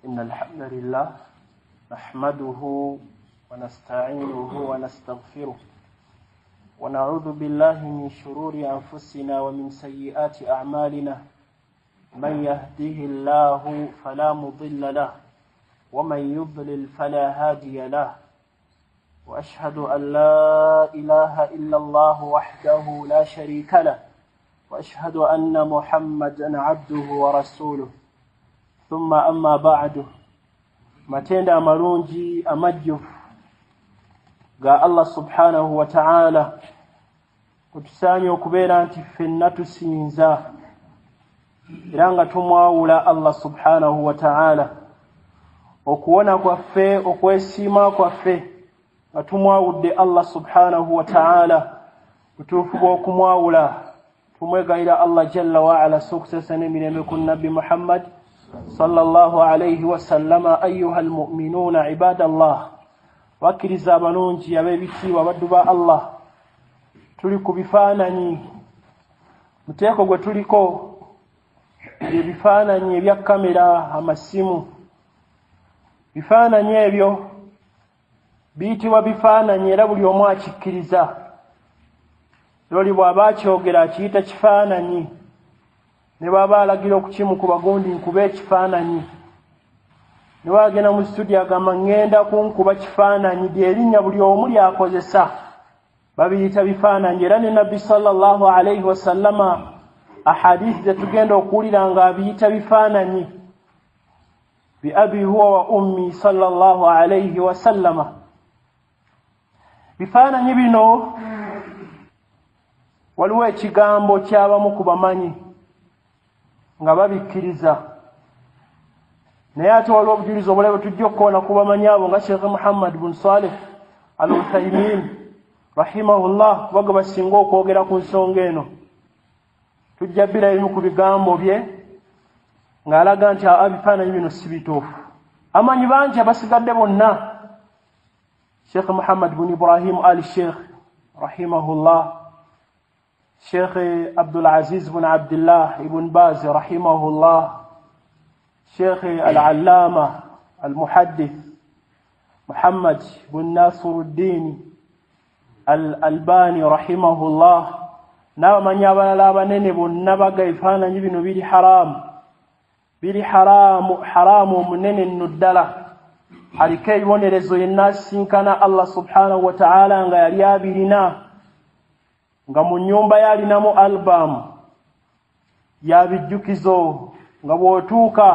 إن الحمد لله نحمده ونستعينه ونستغفره ونعوذ بالله من شرور أنفسنا ومن سيئات أعمالنا من يهده الله فلا مضل له ومن يضلل فلا هادي له وأشهد أن لا إله إلا الله وحده لا شريك له وأشهد أن محمدا عبده ورسوله ثم أما بعد matenda amalungi amajjufu ga Allah subhanahu wa ta'ala kutusanya okubeera nti ffenna tusinza era nga tumwawula Allah subhanahu wa ta'ala okuwona kwaffe okwesiima kwaffe nga tumwawudde Allah subhanahu wa ta'ala kutuufu bw'okumwawula tumwegayira Allah jalla wa ala sukusesa n'emirembe ku nabbi Muhammad صلى الله عليه وسلم أيها المؤمنون عباد الله وكرزا بنونجي أبيبتي وبدبا الله تلك بفانني متيكو وتلكو بفانني بيا كاميرا amasimu bifaananyi ebyo biyitibwa bifaananyi era buli omu akikkiriza loli bw'aba akyogera akiyita kifaananyi ne baba alagira okukimu ku bagundi nkuba ekifaananyi ne bagenda mu studio agamba ngenda kunkuba kifaananyi ly'erinnya buli omu lyakozesa babiyita bifaananyi era ne nabbi sallallahu alayhi wasallama ahadithi zetugenda okuwulira nga abiyita bifaananyi bi abi huwa wa ummi sallallahu alayhi wasallama bifaananyi bino waliwo ekigambo ky'abamu ku bamanyi nga babikkiriza naye ate waliwo obujulizi obulabe tujja okukoona ku bamanyi abo nga Sheikh Muhammad bin Saleh al-Uthaymin rahimahullah kubaga basinga okwogera ku nsonga eno tujja bbira ebimu ku bigambo bye ng'alaga nti abifaananyi bino si bituufu amanyi bangi abasigadde bonna Sheikh Muhammad bin Ibrahim al-Sheikh rahimahullah شيخ عبد العزيز بن عبد الله بن باز رحمه الله شيخ العلامة المحدث محمد بن ناصر الدين الألباني رحمه الله نعم من يبنى لابنين بن نبغى يفانا يبنوا بيلي حرام منين الندلة حركي ونرزو الناس كان الله سبحانه وتعالى غير لنا nga mu nyumba yalinamu album ya bijjukizo nga bw'otuuka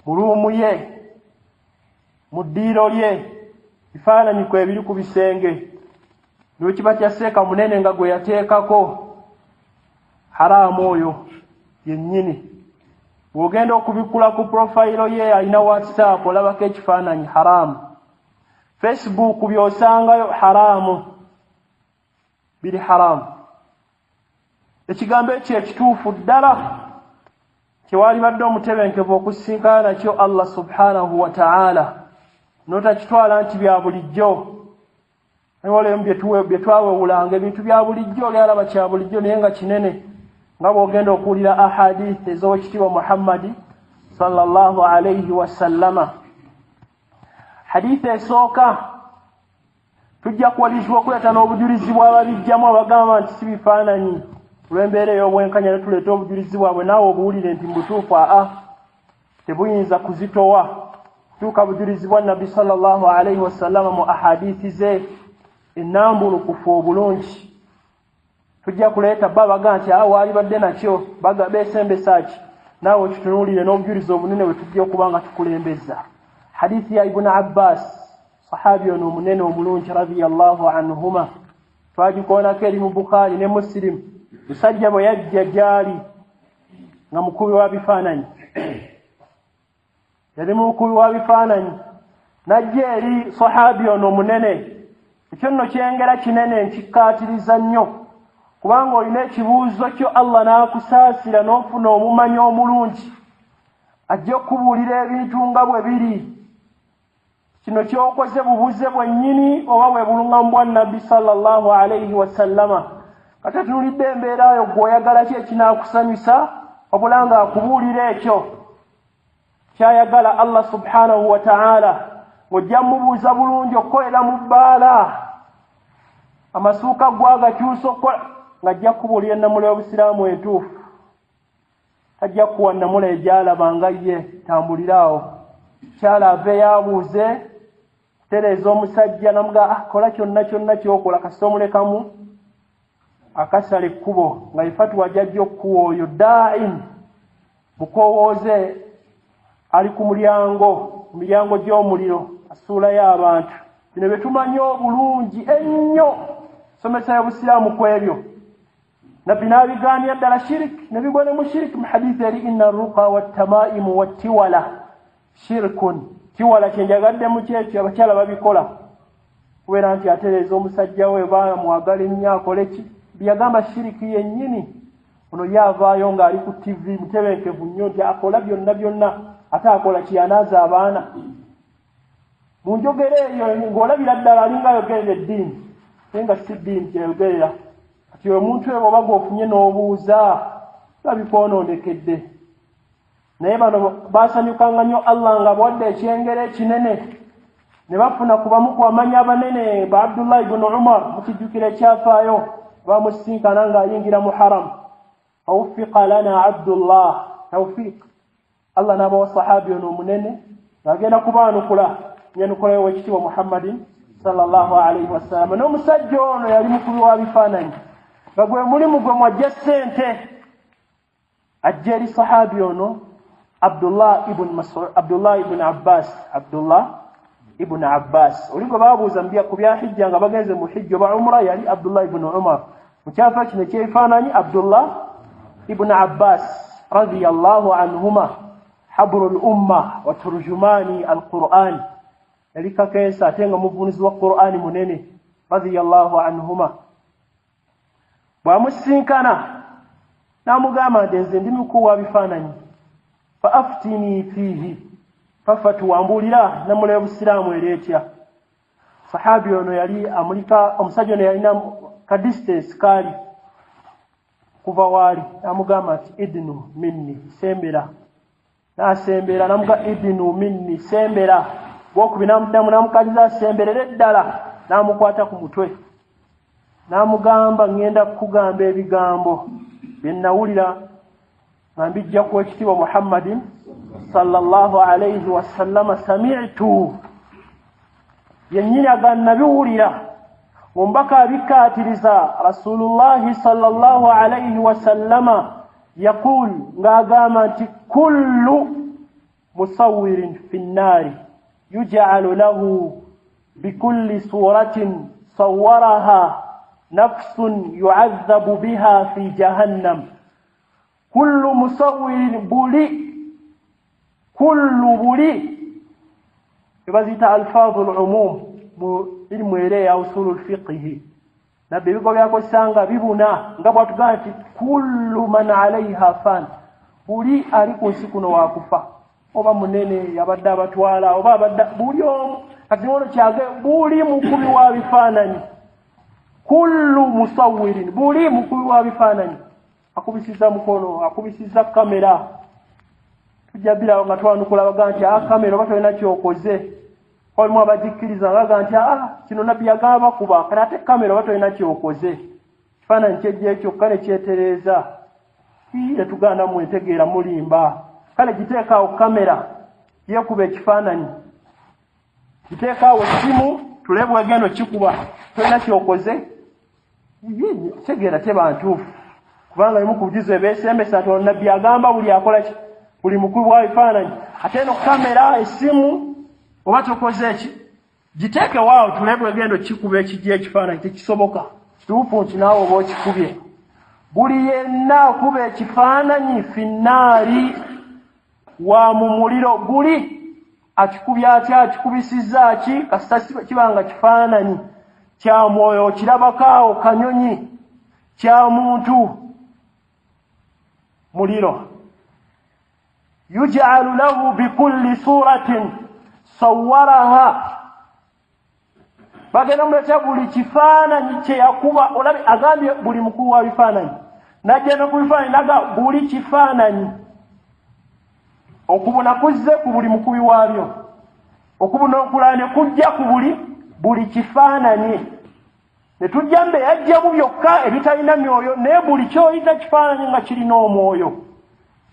mu ruumu ye mu ddiiro lye bifaananyi kwe biri ku bisenge n'ekiba kyaseeka munene nga gwe yateekako haraamu oyo yennyini bw'ogenda okubikula ku profayiro ye alina whatsapp olabako ekifaananyi haraamu Facebook by'osangayo haraamu biri haramu ekigambo ekyo ekituufu ddala kyewali badde omutebenkevu okusinkana nakyo Allah subhanahu wa ta'ala n'otakitwala nti bya bulijjo olemu bye twawewulanga ebintu bya bulijjo olyalaba kya bulijjo naye nga kinene nga bw'ogenda okuwulira ahadithi ez'owekitiibwa Muhammadi sallallahu alayhi wasallama hadithi esooka tujja kuwalizibwa okuleeta n'obujulizi bw'ababijjamu abagamba nti si bifaananyi olw'embeera ey'obwenkanya ne tuleeta obujulizi bwabwe naawe obuwulire nti mbutuufu tebuyinza kuzitowa tuuka bujulizi bwa nabbi sallallahu alayhi wasallama mu ahadithi ze ennambulukufu obulungi tujja kuleeta babaga nti waali badde nakyo beesembesa ki naawe okitunuulire n'obujulizi obunene bwe tujja okuba nga tukulembeza hadithi ya Ibn Abbas sahabi ono munene omulungi radiyallahu anhuma twagikoonako eri mu Bukhari ne Muslim musajja bwe yajja gyali nga mukubi wa bifaananyi yali mukubi wa bifaananyi najja eri sahabi ono munene ekyo nno kyengera kinene nkikkaatiriza nnyo kubanga olina ekibuuzo kyo Allah n'akusaasira n'ofuna omumanyi omulungi ajja okubuulira ebintu nga bwe biri kino kyokoze bubuze bwennyini oba bwe bulungamu bwa nabbi sallallahu alayhi wasallama kati tunulidde embeera yo gw'oyagala ki ekinaakusanyusa obulanga akubuulira ekyo kyayagala Allah subhanahu wa ta'ala ng'ojja mubuuza bulungi okukolera mu bbaala amasuuka gwagakyusa ng'ajja kubuulira ennamula y'obusiraamu entuufu tajja kuwa nnamula egyalaba nga ye tambuliraawo kyala ave yabuuze kutereeza omusajja namuga kola kyonna kyokola kasita omulekamu akasala ekkubo nga ifatuwa jajja okuwa oyo daim mukowooze ali ku miryango gy'omuliro asuulayo abantu bino bye tumanyi obulungi ennyo somesa y'obusiraamu ku ebyo nabbi n'abigaanira ddala shiriki ne bigwa ne mu shiriki mu hadithi eri inna ruqa wattamaimu wattiwala shirkun tiwala kyenjagadde mu kyekyo abakyala babikola kubeera nti atereeza omusajja we bamwagala ennyo akole ki byagamba shiriki yennyini ono yaavaayo ng'ali ku tv mutebenkevu nnyo nti akola byonna ate akola kiyanaaza abaana mu njogera eyo ng'olabira ddala alinga ayogerera eddiini naye nga si ddiini kyeyogerera kati omuntu eyo oba g'ofunye n'obuuza babikwononekedde naye bano baasanyukanga nnyo Allah nga bwadde ekyengero ekinene ne bafuna ku bamu ku bamanyi abanene ba Abdullah ibn Umar mukijjukira ekyafaayo bamusinkana ng'ayingira mu haram tawfiqa lana Abdullah tawfiq Allah n'abawa sahabi ono omunene ng'agenda kubaanukula nyanukula y'owekitiibwa Muhammadin sallallahu alaihi wasallam n'omusajja ono yali mukubi wa bifaananyi nga gwe mulimu gwe mwajja ssente ajja eri sahabi ono Abdullah ibn Abbas oli gwe baabuuza ku bya hijja nga bagenze mu hijja oba umra yali Abdullah ibn Umar mu kyafa kino ekyebifaananyi Abdullah ibn Abbas radiyallahu anhuma habrul umma wa turjumani al-Qur'an yali kakeesa ate nga muvunuzi wa Qur'ani munene radiyallahu anhuma bwamusinkana n'amugamba nti nze ndi mukulu wa bifaananyi fa aftini fihi fafatuwambulira nnamula y'obusiraamu ereetya sahabi ono yali amulika omusajja ono yalina ka distance kaali kuva waali n'amugamba nti idinu minni sembera n'asembera namuga idinu minni sembera gwokubi n'amuddamu n'amukaliza asemberere ddala n'amukwata ku mutwe n'amugamba ngenda kukugamba ebigambo bye nnawulira nga mbijja ku ekitiibwa Muhammadin sallallahu alayhi wasallama sami'tu yennyini agannabiwulira ombaka abikkaatiriza rasulullahi sallallahu alayhi wasallama yaqul ng'agamba nti kullu musawwirin fi nnaari yuj'alu lahu bikulli suratin sawwaraha nafsun yu'adhabu biha fi jahannam kullu musawwirin buli ebazita alfadhu al-umum mu ilmu ile ya usulul fiqh na bibigo byakozesanga bibuna nga bwatugamba nti kullu man alaiha fan buli ali ku nsi kuno wakufa oba munene yabadde abatwala oba abadde buli omu kati ono kyage buli mukubi wa bifaananyi kullu musawwirin buli mukubi wa bifaananyi akubisiza mukono akubisiza kamera tujabira nga twanukula baga nti kamera oba tolina kyokoze olimu abajikkiriza baga nti kino nabbi yagamba kuba kati ate kamera oba tolina kyokoze kifaananyi kyejja kyokka ne kyetereeza tetuganda mwentegeera mulimba kale giteekaawo kamera yekuba ekifaananyi giteekaawo essimu tulebe wegendo kikuba tolina kyokoze tegeera tebantuufu kubanga limu ku bujulizi ebeesembesa nti nabbi agamba buli akola ki buli mukulu wa bifaananyi ate eno kamera essimu oba tokoze eki giteeke waawo tulebe wegendo kikuba ekijja ekifaananyi tekisoboka kituufu nti naawe oba okikubye buli yenna akuba ekifaananyi finnaari wa mu muliro buli akikubya atya akikubisizza ki kasita kibanga kifaananyi kya mwoyo kirabakaawo kanyonyi kya muntu muliro yuj'alu lahu bikulli suratin sawwaraha bagenda muleta buli kifaananyi kye yakuba olabe agambye buli mukulu wa bifaananyi najja no ku bifaananyi naga buli kifaananyi okubona kuzze ku buli mukubi waabyo okubona okulane kujja ku buli kifaananyi ne tujja mbe yajjamu byokka ebitalina myoyo naye buli kyoyita kifaananyi nga kirina omwoyo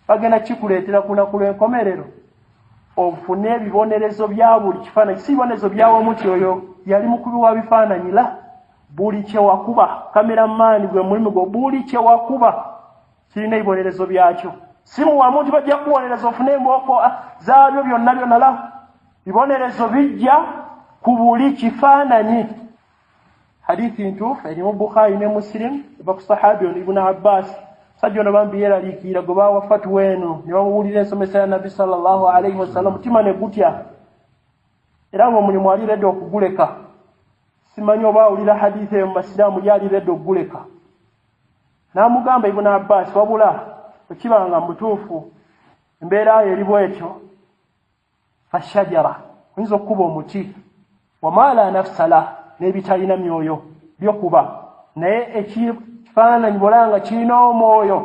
bagenda kikuleetera kunakula enkomerero ofune ebibonerezo bya buli kifaananyi si bibonerezo byawo muti oyo yali mukubi wa bifaananyi la buli kyewakuba kameramaani gwe mulimu gwo buli kyewakuba kirina ebibonerezo byakyo simu wamu nti bajja kubonereza ofune embooko zaabyo byonna la bibonerezo bijja ku buli kifaananyi hadithi ntuufu erimu Bukhari ne Muslim eva ku sahabi ono Ibn Abbas sajja ono bambi yeeraliikirira gwe baawa fatwa eno ne bamuwulira ensomesa ya Nabbi sallallahu alaihi wasallam mutima ne gutya era ng'omulimu aliredde okuguleka simanyi oba awulira hadithi eyo mu basiraamu lyaliredde okuguleka n'amugamba Ibn Abbas wabula okibanga mutuufu embeera yo eri bwetyo fashajara oyinza okukuba omuti wamaala nafsala n'ebitalina myoyo byokuba naye ekifaananyi bolanga kirina omwoyo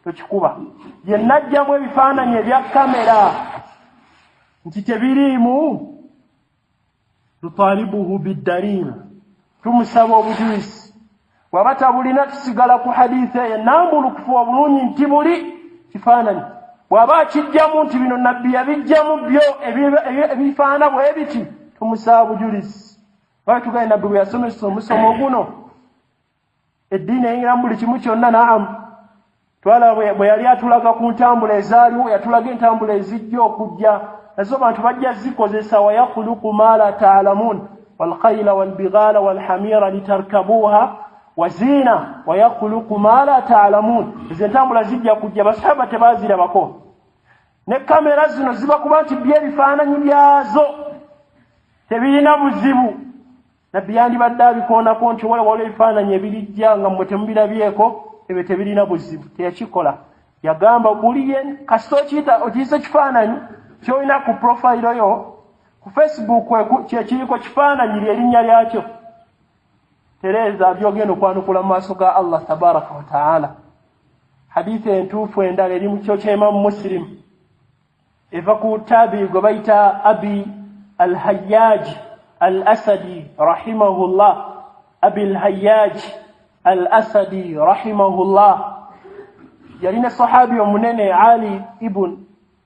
tokikuba yenna ajjamu ebifaananyi ebya kamera nti tebiriimu tutalibuhu biddaliil tumusaba obujulizi bw'aba tabulina tusigala ku hadithi eyo nambulukufu obulungi nti buli kifaananyi bw'aba akijjamu nti bino nabbi yabijjamu byo ebifaana bwe biti tumusaba bujulizi lwaki tugaye nabbi bwe yasomesa omusomo guno eddiini eyingira mu buli kimu kyonna naamu twala bwe yali atulaga ku ntambula ezaaliwo yatulaga entambula ezijja okujja nazo bantu bajja zikozesa wayakhuluqu ma la taalamuun walkhayla walbighala walhamira litarkabuuha wazina wayakhuluqu ma la taalamuun ezo entambula zijja kujja basahaba tebaazirabako ne kamera zino zibakuba nti byebifaananyi byazo tebirina buzibu nabbi yandibadde abikoonako nti waliwo ebifaananyi ebirijja nga mmwe temubirabyeko ebyo tebirina buzibu teyakikola yagamba buli kasita okiyisa kifaananyi kyolina ku profile yo ku Facebook kyekiriko kifaananyi lyerinnya lyakyo tereeza byogenda okwanukula mu maaso ga Allah tabaraka wa taala hadithi entuufu endala eri mu kyo kya Imamu Muslim eva ku tabi gwe bayita Abi al-Hayyaj al-Asadi rahimahullah Abi al-Hayyaj al-Asadi rahimahullah yalina sahabi omunene Ali ibn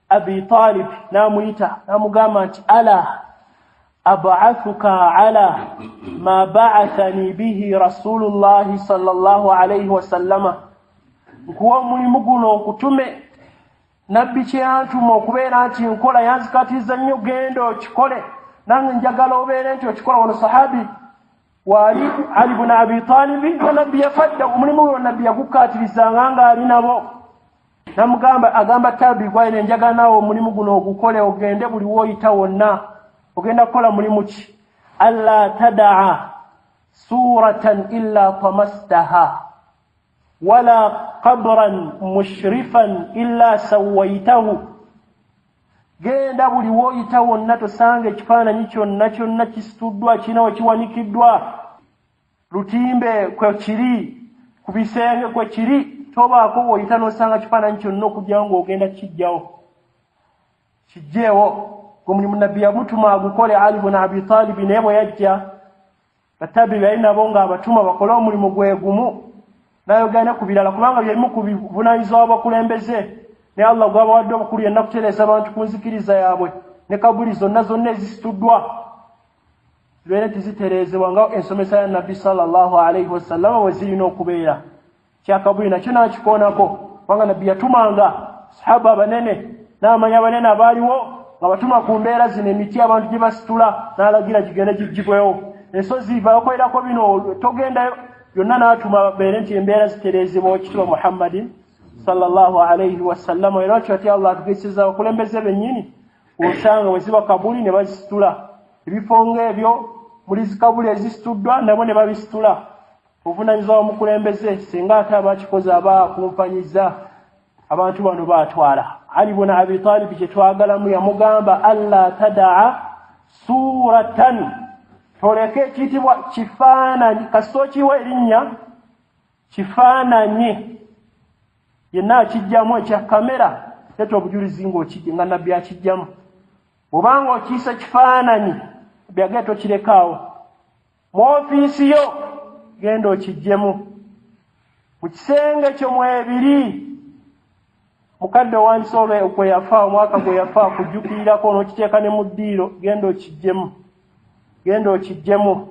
Abi Talib namuyita namugamba nti ala ab'athuka ala ma ba'athani bihi Rasulullahi sallallahu alayhi wa sallama nkuwa omulimu guno okutume nabbi kyeyantuma okubeera nti nkola yanzikatiza nnyo genda okikole nange njagala obeere nti okikola wano sahabi wali Ali ibn Abi Talib nabbi yafadda omulimu gwo nabbi yagukatirizanga nga ali nabo namugamba agamba tabi gwaine njagala nawe omulimu guno ogukole ogende buli woyita wonna ogenda kukola mulimu ki alla tadaa suratan illa tamastaha wala qabran mushrifan illa sawaitahu genda buli woyita wonna tosanga ekifaananyi kyonna kisituddwa kinawo kiwanikiddwa lutimbe kwe kiri ku bisenge kwe kiri tobaako woyita n'osanga kifaananyi kyonna okujjawo ng'ogenda kijjawo kijjeewo omulimu nabbi yamutuma agukole Ali ibn Abi Talib naye bwe yajja batabi bali nabo ng'abatuma bakole omulimu gwe gumu n'ayogana ku birala kubanga byalimu ku buvunaanyizibwa bw'abakulembeze ne Allah gwabawadde obukulu yenna kutereeza abantu ku nzikiriza yaabwe ne kabuli zonna ezisituddwa zibeere tizitereezebwa nga ensomesa ya nabbi sallallahu alaihi wasallam we zirina okubeera kyakabuli nakyo n'akikoonako kubanga nabbi yatumanga sahaba abanene n'amanya abanene abaaliwo nga batuma ku mbeera zino emiti abantu gye basitula n'alagira gigende gigibwewo ensozi bakolerako bino togendayo yonna n'atuma babeere nti embeera zitereezebwa ekitiibwa Muhammadin sallallahu alaihi wasallam era lwaki ati Allah atugezesa abakulembeze bennyini osanga we ziba kabuli ne bazisitula ebifo ng'ebyo muli zikabuli ezisituddwa nabo ne babisitula obuvunaanyizibwa bw'omukulembeze singa ate abakikoze aba akumpanyiza abantu bano baatwala Ali ibn Abi Talib kye twagalamu yamugamba alla tadaa suratan toleka ekiyitibwa kifaananyi kasita okiwa erinnya kifaananyi yenna akijjamu ekya kamera leeta obujulizi ng'okijja nga nabbi akijjamu. Bw'obanga okiisa kifaananyi byagenda tokirekaawo mu ofiisi yo, genda okijjemu mu kisenge kyo mwebiri. Mukadde wandiise olwe gwe yafa, omwaka gwe yafa kujjukirirako n'okiteeka ne mu ddiiro, genda okijjemu, genda okijjemu.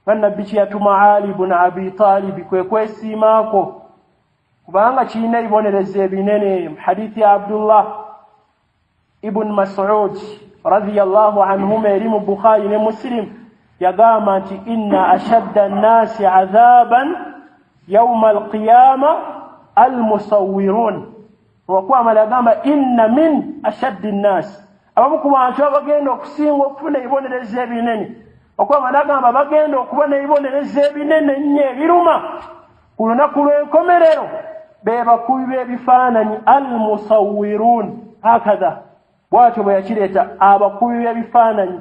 Nga nabbi kye yatuma Ali ibn Abi Talib kwe kwesiimaako, kubanga kirina ebibonerezo ebinene. Hadithi ya Abdullah ibn Mas'ud radiyallahu anhuma eri mu Bukhari ne Muslim yagamba nti inna ashadda an-nasi adhaban yawma al-qiyama al-musawwirun. Wakwamala yagamba inna min ashaddi an-nas, abamu ku bantu abagenda okusinga okufuna ebibonerezo ebinene. Wakwamala yagamba bagenda okubona ebibonerezo ebinene nnyo ebiruma ku lunaku lw'enkomerero be bakubi b'ebifaananyi al-musawwirun. Hakadha bw'atyo bwe yakireeta, abakubi b'ebifaananyi.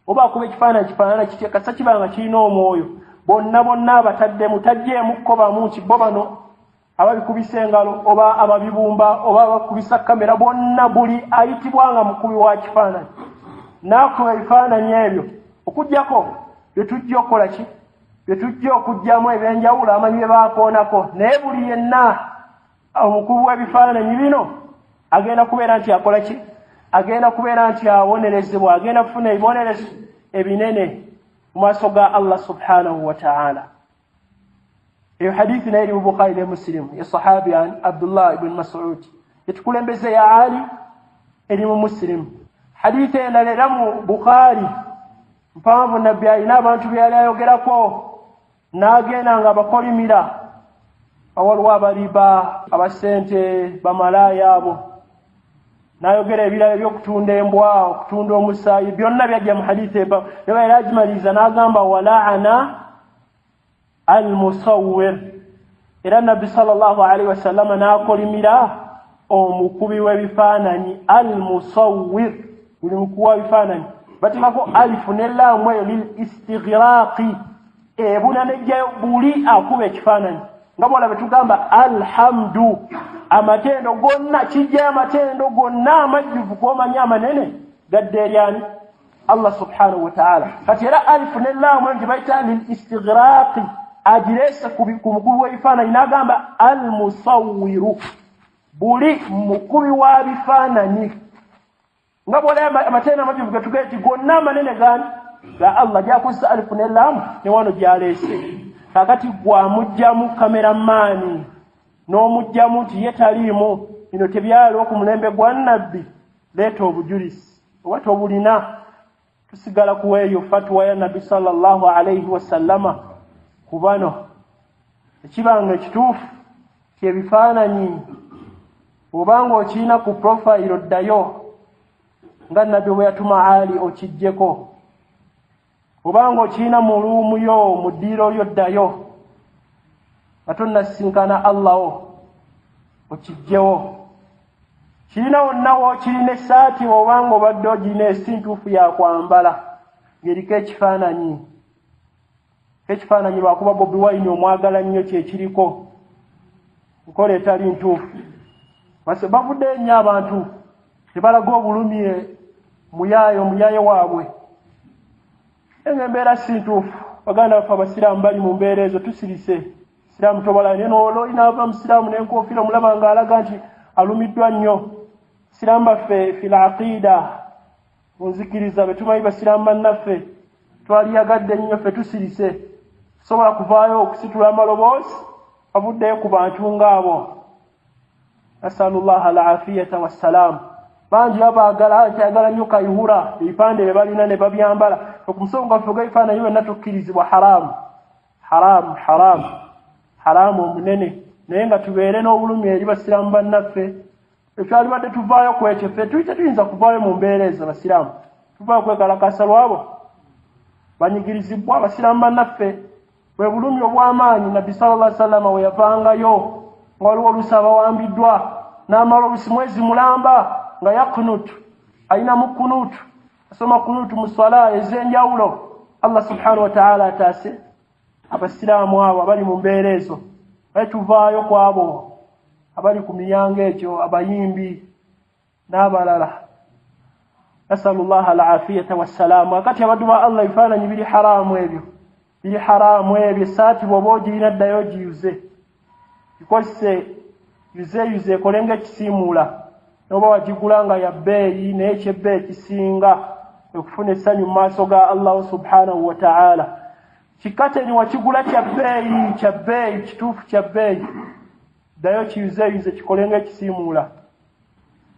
Oba akuba ekifaananyi kifaanana kitya kasa kibanga kirina omwoyo, bonna bonna abataddemu tajjeemu kkobamu kibbo bano ababikubisa engalo oba ababibumba oba abakubisa kamera, bonna buli ayitibwa nga mukubi wa kifaananyi n'akuba ebifaananyi ebyo, okuggyako bye tujja okukola ki, bye tujja okugyamu ebyenjawulo amanyi bye baakoonako. Naye buli yenna omukubi w'ebifaananyi bino agenda kubeera nti akola ki, agenda kubeera nti abonerezebwa, agenda kufuna ebibonerezo ebinene mu maaso ga Allah subhanahu wa ta'ala. Eyo hadithi nayo eri mu Bukhari ne Muslim ya sahabi Abdullah ibn Mas'ud etukulembeze ya Ali eri mu Muslim. Hadithi endala era mu Bukhari mpanvu, nabbi alina abantu bye yali ayogerako n'agenda nga bakolimira awaliwo abaliba, abasente, bamalaaya abo, n'ayogera ebirala eby'okutunda embwa, okutunda omusaayi, byonna byajja mu hadithi eba. Naye era agimaliriza n'agamba walaana al-musawwir. Era nabbi sallallahu alaihi wasallam n'akolimira omukubi w'ebifaananyi al-musawwir. Buli mukubi w'ebifaananyi bateekako alifu ne laamu eyo lil istighraqi, ebuna nejjayo buli akuba ekifaananyi. Nga bw'olaba tugamba alhamdu, amatendo gonna, kijjayo amatendo gonna amajjuvu g'omanyi amanene gadde eri ani? Allah subhanahu wa ta'ala. Kati era alifu ne laamu eyo gyebayita lil istighraqi agireese ku mukubi w'ebifaananyi n'agamba al-musawwiru, buli mukubi wa bifaananyi. Nga bw'olaba amatendo amajjuvu getugenda nti gonna amanene gani? Ga Allah, gyakozesa alifu ne laamu ne wano gyaleese. Kakati gwamugjamu kameramaani n'omugjamu nti ye taliimu, bino tebyaliwo ku mulembe gwa nabbi, leeta obujulizi. Oba tobulina tusigala ku eyo fatwa ya nabbi sallallahu alaihi wasallama ku bano. Ekibanga ekituufu kyebifaananyi obanga okirina ku profile oddayo nga nabbi bwe yatuma Ali okijjeko, obanga okirina mu luumu yo mu ddiiro lyo ddayo nga tonnasinkana Allaho okijjewo. Kirina wonna wookirina essaati obanga obadde ogirina esintuufu yakwambala ng'eriko ekifaananyi. Ekifaananyi lwakuba Bobi Wine omwagala nnyo kyekiriko, nkola etali ntuufu. Bavuddeyo nnyo abantu tebalaga obulumi muyaaye waabwe. Embeera si ntuufu. Baganda baffe abasiraamu bali mu mbeera ezo, tusirise. Siraamu tobala n'olwo inaava musiraamu n'enkofiira omulaba ng'alaga nti alumiddwa nnyo. Siraamu baffe fil aqiida mu nzikiriza be tumanyi basiraamu bannaffe twaliyagadde nnyo, ffe tusirise. Tusobola kuvaayo okusitula amaloboozi bavuddeyo ku bantu ng'abo. Nasalullaha al-afiyata wassalaamu. Bangi babaagala kyagala nnyo kayihura ebipande bye balina ne babyambala. Okumusonga gwaffe gw'ebifaananyi byonna tukkirizibwa haramu omunene. Naye nga tubeere n'obulumi eri basiraamu bannaffe. Etwalibadde tuvaayo ku ekyo, ffe tuyinza kuvaayo mu mbeera ezo. Basiraamu tuvaayo kwekalakasa lwabo banyigirizibwa. Abasiraamu bannaffe bwe bulumi obw'amaanyi. Nabbi sallallahu alaihi wasallam we yavangayo nga waliwo oluusi abawambiddwa n'amala oluusi mwezi mulamba nga yakunutu, alina mu kunutu, asoma kunutu mu swala ez'enjawulo. Allah subhanahu wa ta'ala ataase abasiraamu abo abali mu mbeera ezo. Naye tuvaayo ku abo abali ku miryango ekyo abayimbi n'abalala. Nasallallahu al-afiyata wassalamu. Akati abaddu ba Allah bifaananyi biri haramu ebyo. Biri haramu ebyo saati bw'oba ogirina ddayo ogiyuze. Bikozese yuze kolenga ekisiimuula. N'oba wagigula nga ya bbeeyi naye ekyebbeeyi ekisinga okufuna essanyu mu maaso ga Allah subhanahu wa ta'ala. Kikateni wakigula kya bbeeyi kituufu kya bbeeyi. Ddayo kiyuze kikolenga ekisiimuula.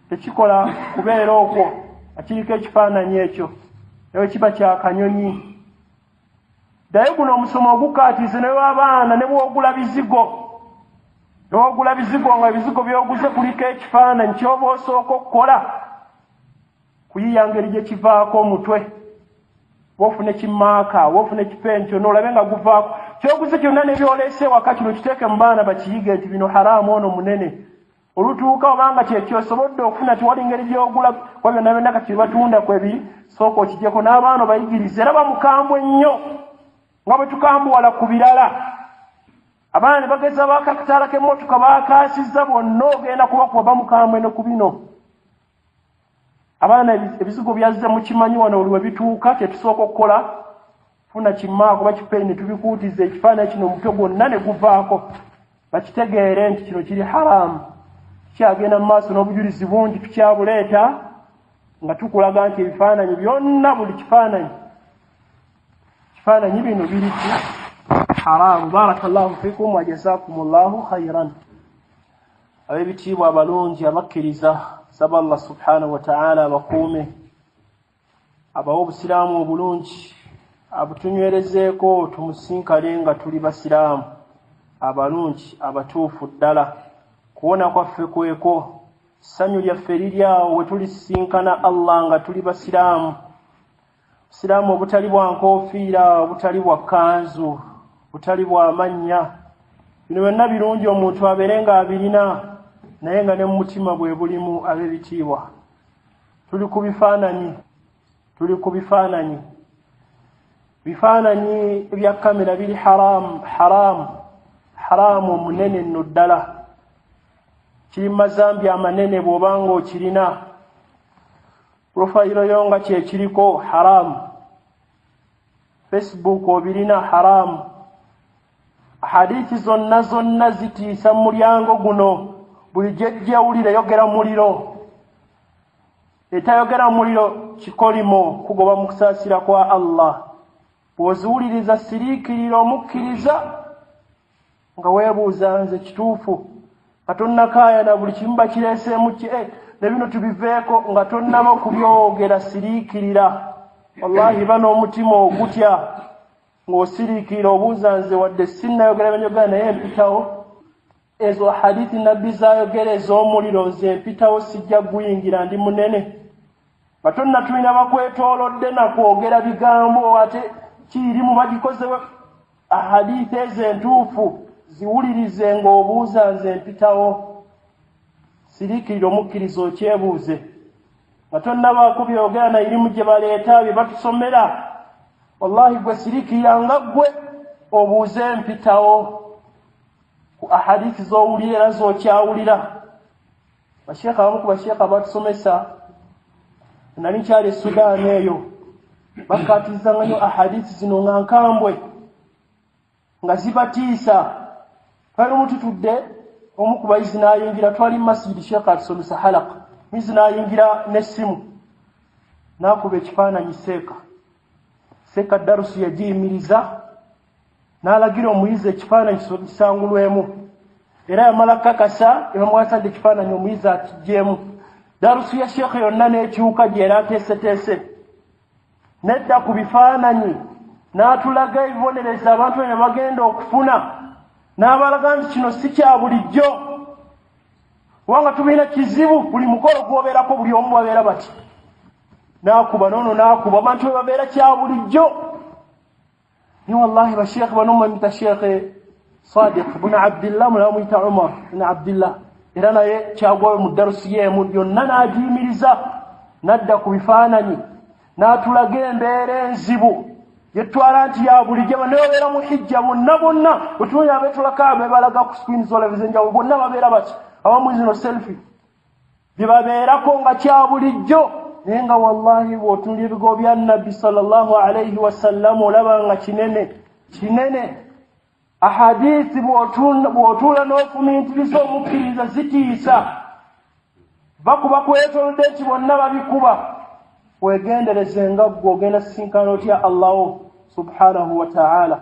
Tekikola kubeera okwo akiriko ekifaananyi ekyo. Eyo kiba kya kanyonyi. Ddayo guno omusomo ogukaatiise ne w'abaana ne bw'ogula bizigo. N'ogula bizigo nga ebizigo by'oguze kuliko ekifaananyi ky'oba osooka okukola kuyiya ngeri gye kivaako omutwe. Wofune kimaaka, wofune kipentyo n'olabe nga guvaako. Ky'oguze kyonna ne byoleese waka kino kiteeke mu baana bakiyige nti bino haramu ono munene. Olutuuka obanga kyeky'osobodde okufuna tiwali ngeri gy'ogula kwa byonna byonna kati batunda kwebiri sooka okigyeko n'abaana bayigirize era bamukambwe nnyo nga bwe tukambuwala ku birala. Abaana ne bageza bakakataala k'emmotoka baakaasizza bonna ogenda kubakuba bamukambwe ne ku bino. Abaana ebizigo byazze mukimanyi wano oli we bituuka tetusooka okukola funa kimaako bakipeeyi ne tubikuutiza ekifaananyi kino omutwe gwonna ne guvaako bakitegeere nti kino kiri haramu. Kyagenda mu maaso n'obujulizi bungi tukyabuleeta nga tukulaga nti ebifaananyi byonna buli kifaananyi bino biri haramu. Barakallahu fikum wa jazakumullahu khairan. Ab'ebitiibwa abalungi abakkiriza saba Allah subhanahu wa ta'ala abakuume abawa obusiraamu obulungi abutunywerezeeko tumusinkane nga tuli basiraamu abalungi abatuufu ddala. Kuwona kwaffe kweko ssanyu lyaffe liryawo we tulisinkana Allah nga tuli basiraamu. Busiraamu obutali bwa nkoofiira, obutali bwa kanzu, obutali bwa mannya. Bino byonna birungi omuntu abeere nga abirina naye nga ne mu mutima bwe bulimu. Ab'ebitiibwa tuli ku bifaananyi. Bifaananyi ebya kamera biri haramu omunene nno ddala. Kiri mazambi amanene bw'obanga okirina. Profayiro yo nga kyekiriko haramu. Facebook obirina haramu. Hadithi zonna zitiisa mu mulyango guno. Buli gyejjewulira yogera muliro. Etayogera muliro kikolimo kugoba mu kusaasira kwa Allah. Bw'oziwuliriza siriikirira omukkiriza nga weebuuza nze kituufu nga tonnakaayana buli kimu bakireeseemu ne bino tubiveeko nga tonnaba okubyogera siriikirira. Wallahi bano omutima ogutya ng'osiriikirira obuuza nze wadde sinnayogera banyogera naye empitawo. Ezo hadithi nabbi zaayogera ez'omuliro nze empitawo sijja guyingira ndi munene. Batonna tulina bakwetoolodde nakwogera bigambo ate kirimu bagikoze hadithi ezo entuufu ziwulirize ng'obuuza nze empitawo. Siriikirira omukkiriza okyebuuze nga tonnabaako byogera na irimu gye baleeta bye batusomera. Wallahi gwe siriikirira nga ggwe obuuze empitawo ku ahadithi z'owulira era z'okyawulira. Basheekha abamu ku basheekha batusomesa nali nkyali e Sudan eyo bakkaatiriza nnyo ahadithi zino nga nkambwe nga zibatiisa. Twali omututudde omu ku bayizi n'ayingira, twali mu masjidi Sheekh atusomesa halaka, muyizi n'ayingira n'essimu n'akuba ekifaananyi seeka darusu yagiyimiriza n'alagira omuyizi ekifaananyi kisangulwemu era yamala kakasa ebamuwasadde ekifaananyi omuyizi akiggyemu. Darusu ya Sheekh yonna n'ekyuka gy'era ateeseteese nedda ku bifaananyi n'atulaga ebibonereza abantu bye bagenda okufuna n'abalaga nti kino si kya bulijjo kubanga tubiina kizibu. Buli mukolo gwobeerako buli omu babeera bati n'akuba noono n'akuba abantu be babeera kya bulijjo. Ni wallahi basheekhe bano mumuyita Sheekh Swiddiiq bun Abdillah mulala muyita Umar bun Abdillah era naye kyagwayo mu darusi yeemu yonna n'agiyimiriza n'adda ku bifaananyi n'atulaga embeera enzibu yetwala nti ya bulijjo. Bano babeera mu hijja bonna bwetunya abeetulako abebalaga ku screen z'olabiza enjawulo bonna babeera bati awamu zino selfie bibabeerako nga kya bulijjo naye nga wallahi bw'otunula ebigo bya nabbi sallallahu alayhi wasallam olaba nga kinene ahadithi bw'otuula n'ofumiitiriza omukkiriza zitiisa bakuba kwetolodde nti bonna babikuba wegendereze nga ggwe ogenda sisinkana otya allahu subhanahu wa ta'ala.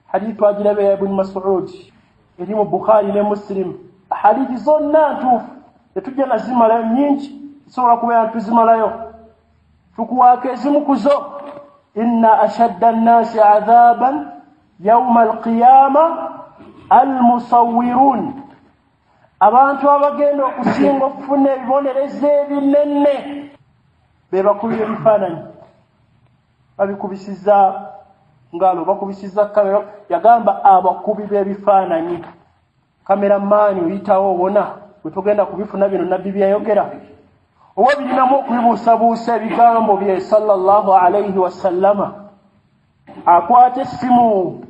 Hadithu agirabe ya ibn Mas'ud eri mu Bukhari ne Muslim. Hadithi zonna ntuufu tetujja nazimalayo nyingi tusobola kubeera tuzimalayo tukuwaako ezimu kuzo. Inna ashadda nnasi adhaban yawma alqiyama almusawwirun, abantu abagenda okusinga okufuna ebibonerezo ebinene be bakubi ebifaananyi babikubisiza ngalo bakubisiza kamera. Yagamba abakubi b'ebifaananyi kameramaani oyitawo wona wetugenda kubifuna bino nabbi byayogera oba birinamu okubibuusabuusa ebigambo bye sallallahu alayhi wasallama. Akwata essimu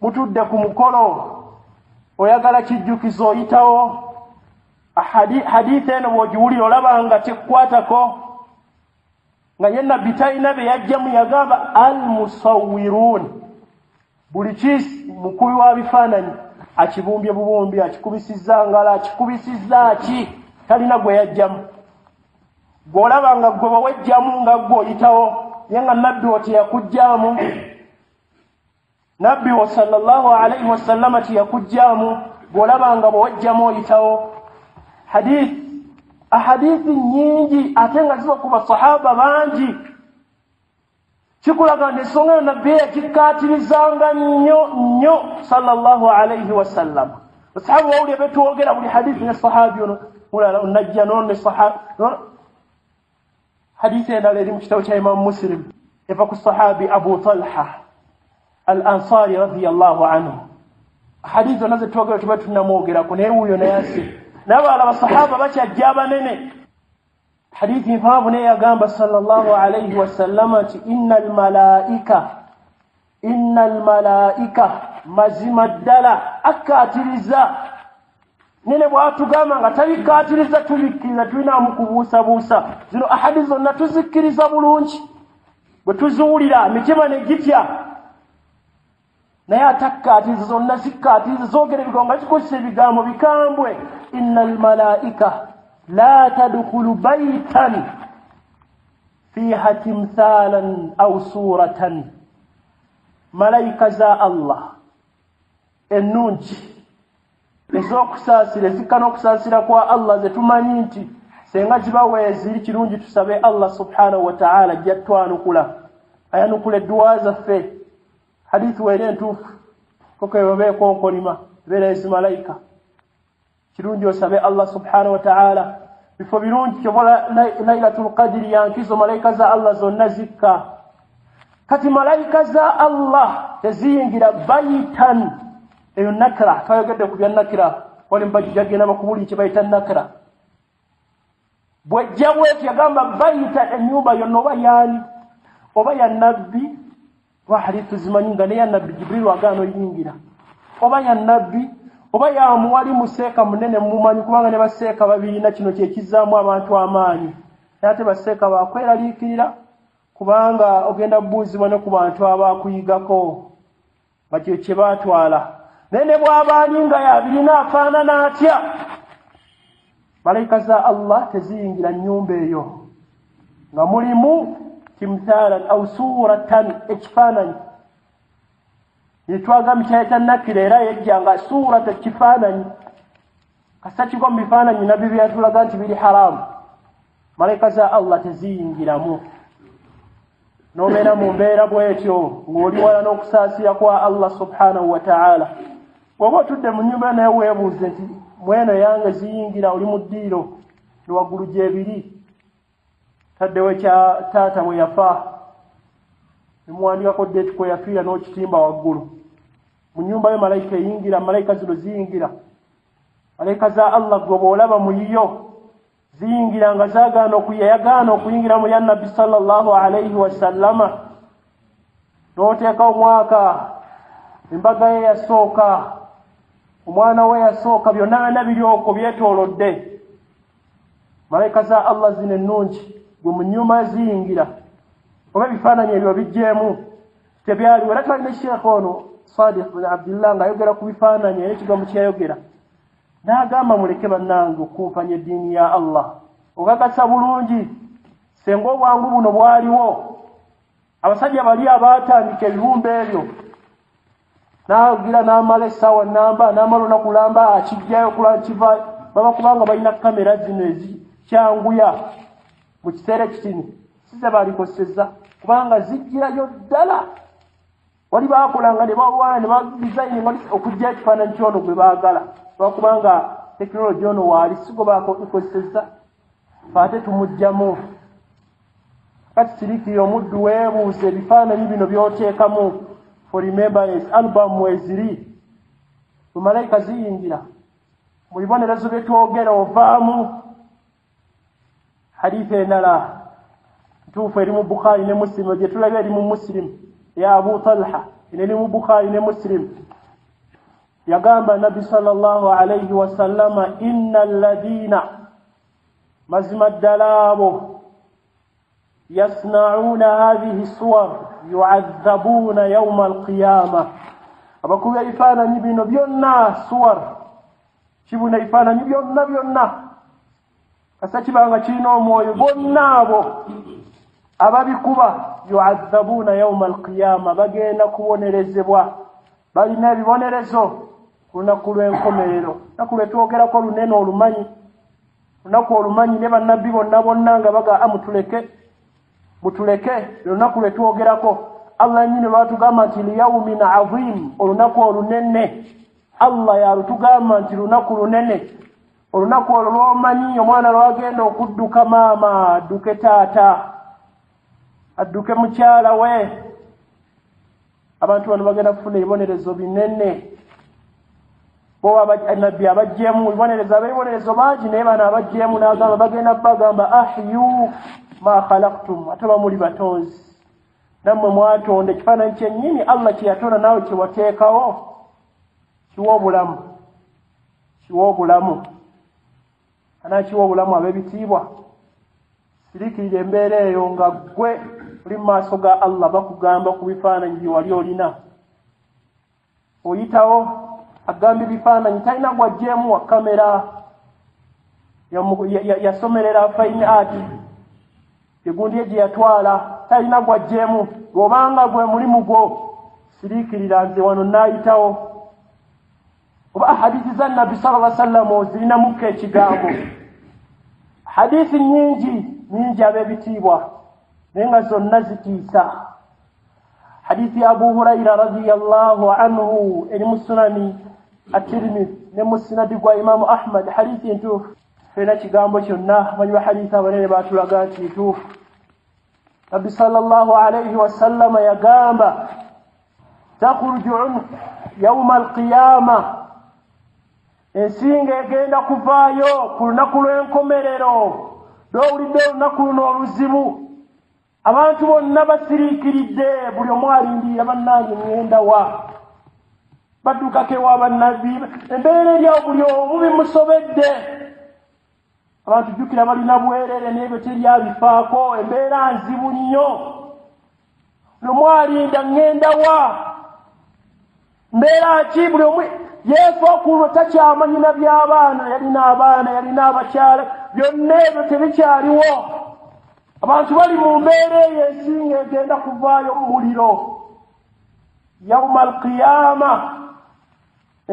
mutudde ku mukolo oyagala kijjukizo oyitawo hadithi eno bw'ogiwulira olaba nga tekkwatako nga ye nabbi talina be yajjamu. Yagamba almusawwirun, buli kisi mukubi wa bifaananyi akibumbye bubumbi akikubisiza ngala akikubisiza ki talina gwe yajjamu. Gw'olaba nga gwe bawejjamu nga gwe oyitawo ye nga nabbi wo teyakujjaamu, nabbi wo sallallahu alayhi wasallama teyakujjaamu, gw'olaba nga bwewejjamu oyitawo. Ahadithi nyingi ate nga ziva ku basahaba bangi kikulaga nti ensonga yo nabbi yakikkaatirizanga nnyo sallallahu alayhi wasallam. Basahaba bawulira betwogera buli hadithi ne sahabi ono mulala onajja nono ne sahabi. Hadithi endala eri mu kitabo kya Imam Muslim eva ku sahabi Abu Talha al-Ansari radiyallahu anhu. Hadithi zonna zetwogera tuba tunamwogerako naye wuuyo nayasi n'abalala basahaba bakyajja abanene. Hadithi nfaavu naye yagamba sallallahu alayhi wasallama nti innal malaika mazima ddala akkaatiriza nene bw'atugamba nga tabikkaatiriza tubikkiriza tulinamu kubuusabuusa. Zino ahadithi zonna tuzikkiriza bulungi bwe tuziwulira emitima ne gitya, naye atakkaatiriza zonna zikkaatiriza zoogera ebigambo nga zikozesa ebigambo bikambwe. Innal malaika la tadkhulu baytan fiha timthalan aw suratan, malaika za Allah ennungi ez'okusaasira ezikana okusaasira kwa Allah zetumanyi nti senga ziba weeziri kirungi tusabe Allah subhanahu wa ta'ala ajja twanukula ayanukula edduwa zaffe. Hadithi weeri entuufu koko ebabeeko nkolima beera ezi malaika kirungi osabe Allah subhanahu wa ta'ala bifo birungi kyobola lailatul qadiri yankizo malaika za Allah zonna zikka. Kati malaika za Allah teziyingira baitan, eyo nakira twayogedde ku bya nakira wali mbajjagenda bakubuli kye bayita nakira. Bwejja bwetyo yagamba baita ennyumba yonna oba yaani oba ya nabbi wa hadithi zimanyi nga ne ya nabbi Jibril agaana oyingira, oba ya nabbi oba ya muwali museeka munene mumanyi kubanga ne baseeka babirina kino kyekizaamu abantu amaanyi naye ate baseeka bakweraliikirira kubanga ogenda buuzibwa ne ku bantu abaakuyigako nga kyo kye baatwala. Naye ne bw'abaani nga yabirina afaanana atya, malaika za Allah teziyingira nnyumba eyo nga mulimu timthalan aw suratan, ekifaananyi yetwagambye kyayita nakira era yejja nga surata ekifaananyi kasa kiko mu bifaananyi nabbi byatulaga nti biri haramu. Malaika za Allah teziyingiramu. N'obeera mu mbeera bwetyo ng'oli wala n'okusaasira kwa Allah subhanahu wa ta'ala. Bw'oba otudde mu nnyumba naye weebuuze nti mweno yange ziyingira, oli mu ddiiro ni waggulu gyebiri taddewo ekya taata bwe yafa nemuwandikako ddeeti kwe yafiira n'okitimba waggulu. Mu nnyumba yo malayika eyingira, malayika zino ziyingira. Malayika za Allah gwe bw'olaba mu yiyo ziyingira nga yagaana okuyingira mu ya nabbi sallallahu alayhi wasallama. N'oteeka omwaka embaga ye yasooka omwana we yasooka byonna biryoko byetoolodde malayika za Allah zino ennungi gwe mu nnyumba ziyingira oba ebifaananyi ebyo bijjeemu tebyaliwo era twalina Sheikh ono Swiddiiq bin Abdullah ng'ayogera ku bifaananyi era ekigambo kyeyayogera n'agamba muleke bannange okumpanya eddiini ya Allah ogagasa bulungi senga obwangu buno bwaliwo abasajja bali abaatandika ebibumba ebyo n'agira n'amala essaawa namba n'amala olunaku lamba akijjayo kulankiva baba kubanga balina kamera zino ezikyanguya mu kiseera ekitini size baalikosezza kubanga zijjirayo ddala wali baakolanga ne bawaana ne badizayini okujja ekifaananyi kyono gwe baagala lwakubanga tekinologi ono waali sigo baakozesezza ate tumugjamu kati sirikiri omuddu weebuuze ebifaananyi bino by'oteekamu for remembrance album eziri mu malayika ziyingira mu bibonerezo bye twogera ovaamu hadithi endala ntuufu eri mu Bukhari ne Muslim gye tulabye eri mu Muslim ya Abu Talha eri mu Bukhari ne Muslim yagamba Nabi sallallahu alayhi wa sallama inna alladhina mazima ddalaabo yasna'una hadhihi suwar yu'adhabuna yawma alqiyama abakuba ebifaananyi bino byonna suwar kibuna ebifaananyi byonna kasa kibanga kirina omwoyo bonna abo ababikuba yu'adhabuna yawma alqiyama bagenda kubonerezebwa balina ebibonerezo ku lunaku lw'enkomerero lunaku lwetwogerako lunene olumanyi lunaku olumanyi ne bannabbi bonna nga baga mutuleke lunaku lwetwogerako Allah nyine lwatugamba nti liyawmin azim olunaku olunene Allah yalutugamba nti lunaku lunene olunaku olwo lw'omanyi omwana lwagenda okudduka maama adduke taata adduke mukyala we abantu bano bagenda kufuna ebibonerezo binene bo nabbi abajjeemu ebibonerezo bangi naye bano abajjeemu n'agamba bagenda bagamba ahyu ma khalaqtum ate bamuli batonzi nammwe mwatonda ekifaananyi kyennyini Allah kyeyatonda naawe kyewateekawo kiwa obulamu anaakiwa obulamu ab'ebitiibwa sirikirira embeera eyo nga ggwe oli mu maaso ga Allah bakugamba ku bifaananyi bye wali olina oyitawo agamba ebifaananyi talina gwajjeemu wa kamera yasomerera fine art egundi gye yatwala talina gwajjeemu bw'obanga gwe mulimu gwo siriikirira nze wano naayitawo oba hadithi za Nabbi sallallahu alaihi wasallam ozirinamuko ekigambo hadithi nyingi ab'ebitiibwa naye nga zonna zitiisa hadithi ya Abu Huraira radiyallahu anhu eri mu sunani at-Tirmidhi ne mu sinadi gwa Imamu Ahmad hadithi ntuufu fena kigambo kyonna manyi ba hadithi abanene baatulaga nti ntuufu Nabbi sallallahu alayhi wasallam yagamba takhruju yawma alqiyama ensinga egenda kuvaayo ku lunaku lw'enkomerero lw'owulidde olunaku luno oluzibu abantu bonna basiriikiridde buli omu alindirira bannange ngenda wa baddukako ewa bannabbi embeera eryawo buli omu bimusobedde abantu jjukira balina bwerere n'ebyo teryabifaako embeera nzibu nnyo buli omu alinda ngenda wa mbeera ki buli omu Yesu okulwo takyamanyina by'abaana yalina abakyala byonna ebyo tebikyaliwo abantu bali mu mbeera eyo ensinga egenda kuvaayo mu muliro yawma alqiyama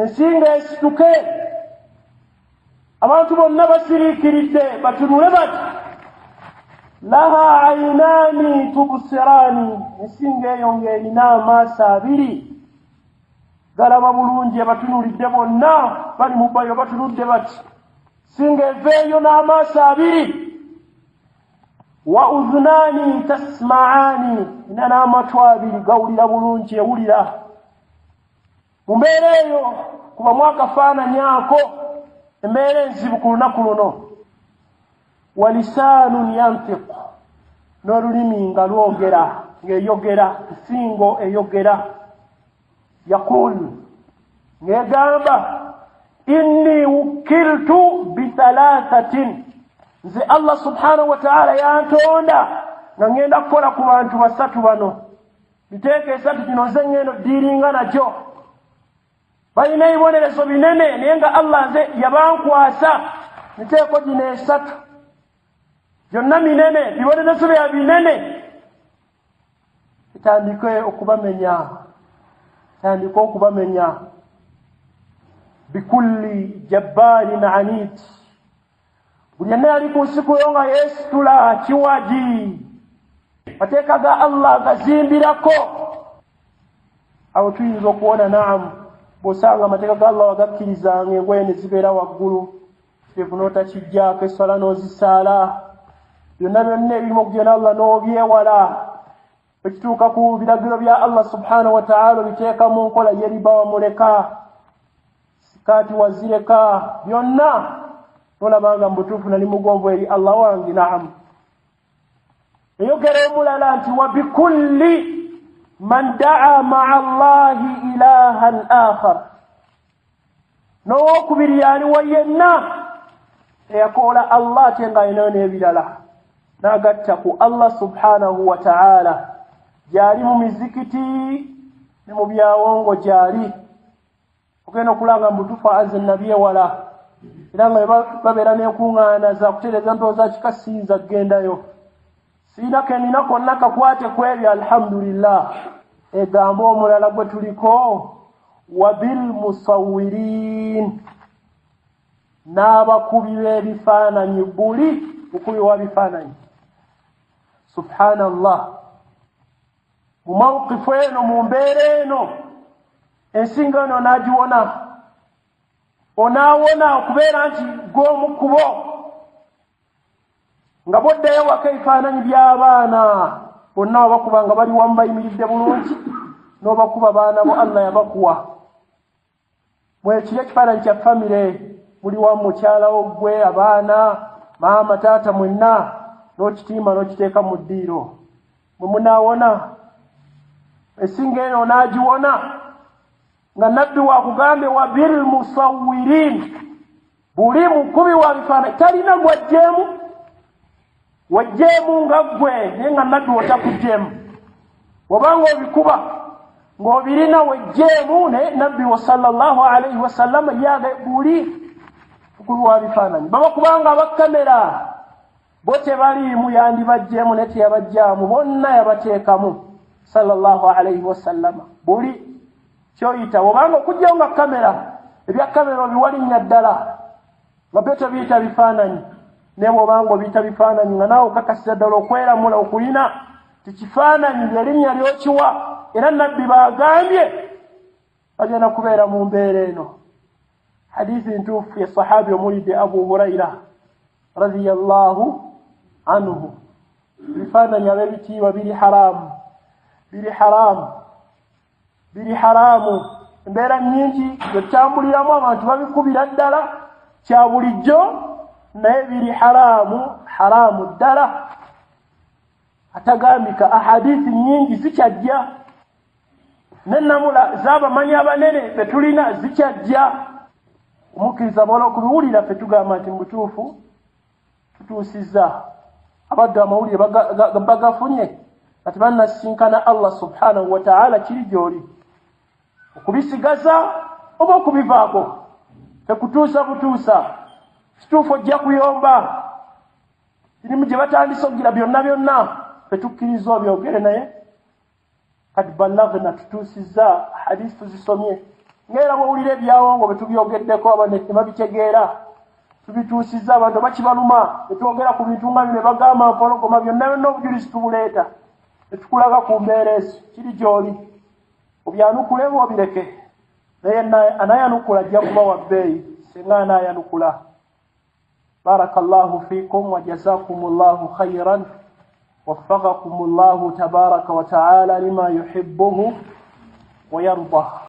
ensinga esituke abantu bonna basiriikiridde batunule bati laha aynaani tubsiraani ensinga eyo ng'erina amaaso abiri galaba bulungi abatunulidde bonna bali mu bayo batunudde bati singa eveeyo n'amaaso abiri wa udhunaani tasma'aani ina n'amatu abiri gawulira bulungi ewulira mu mbeera eyo kuba mwakafaananyi ako embeera enzibu ku lunaku luno wa lisaanun yantiq n'olulimi nga lwogera ng'eyogera nsingo eyogera yakul ng'egamba inni wukiltu bithalathatin, nze Allah subhanahu wa ta'ala yantonda nga ngenda kukola ku bantu basatu bano. Biteeke esatu kino nze ngendo diiringa nakyo. Balina ebibonerezo binene naye nga Allah nze yabankwasa miteeko gino esatu gyonna minene, bibonerezo bya binene. Tandike okubamenya bikulli jabbarin anid, buli yenna ali ku nsi kuyo nga yeesitula kiwaji, mateeka ga Allah gazimbirako. Awo tuyinza okuwona naamu bw'osanga amateeka ga Allah wagakkirizanga engoye ne zibeera waggulu, kiteefu n'otakijjaako, esswala n'ozisaala, byonna byonna ebirimu okugenda Allah n'obyewala. Ekituuka ku biragiro bya Allah subhanahu wa ta'ala biteeka mu nkola yeriba wamuleka, sikaati wazireka, byonna nolabanga mbutuufu nali mugonvu eri Allah wange. Naamu eyogera omulala nti wa bikulli man daa ma'a Allahi ilahan akhar, n'owokubiri yaliwo yenna eyakoola Allah ate ng'alinayo n'ebirala n'agatta ku Allah subhanahu wa ta'ala. Gyali mu mizikiti ne mu byawongo gyali ogenda okulanga mbutuufu azze nabi ewala, era nga babeera n'enkuŋŋaana za kutereeza ndowooza kikasinza gendayo. Siina kenina konna kakwate ku ebyo, alhamdulillah. Egamba omulala gwe tuliko wa bil musawwirin, n'abakubi b'ebifaananyi, buli mukubi wa bifaananyi. Subhanallah, mu mawukifu eno, mu mbeera eno, ensinga eno n'agiwona. Onaawona okubeera nti gw'omu kubo nga boddayo waka ebifaananyi by'abaana bonna wabakuba nga bali wamu bayimiridde bulungi, n'obakuba baana bo Allah yabakuwa. Mwekiri ekifaananyi kya famire, muli wamu mukyalawo gwe, abaana, maama, taata, mwenna, n'okitimba n'okiteeka mu ddiiro. Mwe munaawona ensinga eno n'agiwona nga nabbi wakugambe wa bil musawwirin, buli mukubi wa bifaananyi talina wajjeemu nga ggwe, naye nga nabbi wotakujjeemu. Obanga obikuba ng'obirina wajjeemu, naye nabbi wa sallallahu alayhi wa sallam yaga buli mukubi wa bifaananyi. Babakubanga abakamera bo tebaliimu, yandibajjeemu naye teyabajjaamu, bonna yabateekamu sallallahu alayhi wa sallam. Buli kyoyita obanga okujjawo nga kamera, ebya kamera obiwalinnya ddala nga byo tebiyita bifaananyi, naye bw'obanga obiyita bifaananyi nga naawe okakasiza ddala okweramula okulina tikifaananyi lyerinnya ly'okiwa. Era nabbi baagambye bagenda kubeera mu mbeera eno. Hadithi ntuufu ya sahabi omulidde Abu Hurayra radiyallahu anhu, bifaananyi ab'ebitiibwa biri haramu. Embeera nnyingi zetambuliramu abantu babikubira ddala kya bulijjo, naye biri haramu ddala atagambika. Ahadithi nnyingi zikyajja, n'ennamula z'abamanyi abanene betulina zikyajja. Omukkiriza bw'ola okubiwulira ffe tugamba nti mutuufu tutuusizza. Abaddu amawulire bagafunye kati bannasinkana Allah subhanahu wa ta'ala, kiri gy'oli okubisigaza oba okubivaako, tekutuusa butuusa. Kituufu ojja kuyomba, kirimu gye batandise okugira byonna ffe tukkiriza obyogere, naye kati ballagna tutuusizza. Hadisi tuzisomye ng'era bw'owulira ebyawongo bwe tubyogeddeko abantu ne babitegeera, tubituusizza. Abantu bakibaluma betwogera ku bintu nga bino bagamba mpologoma, byonna obujulizi tubuleeta netukulaga ku mbeera ezo. Kiri gy'oli obyanukule bw'obireke, naye anayanukula ajja kuba wa bbeeyi singa anayanukula. Barakallahu fikum wa jazakumullahu khairan, waffaqakumullahu tabaraka wa ta'ala lima yuhibbuhu wa yardah.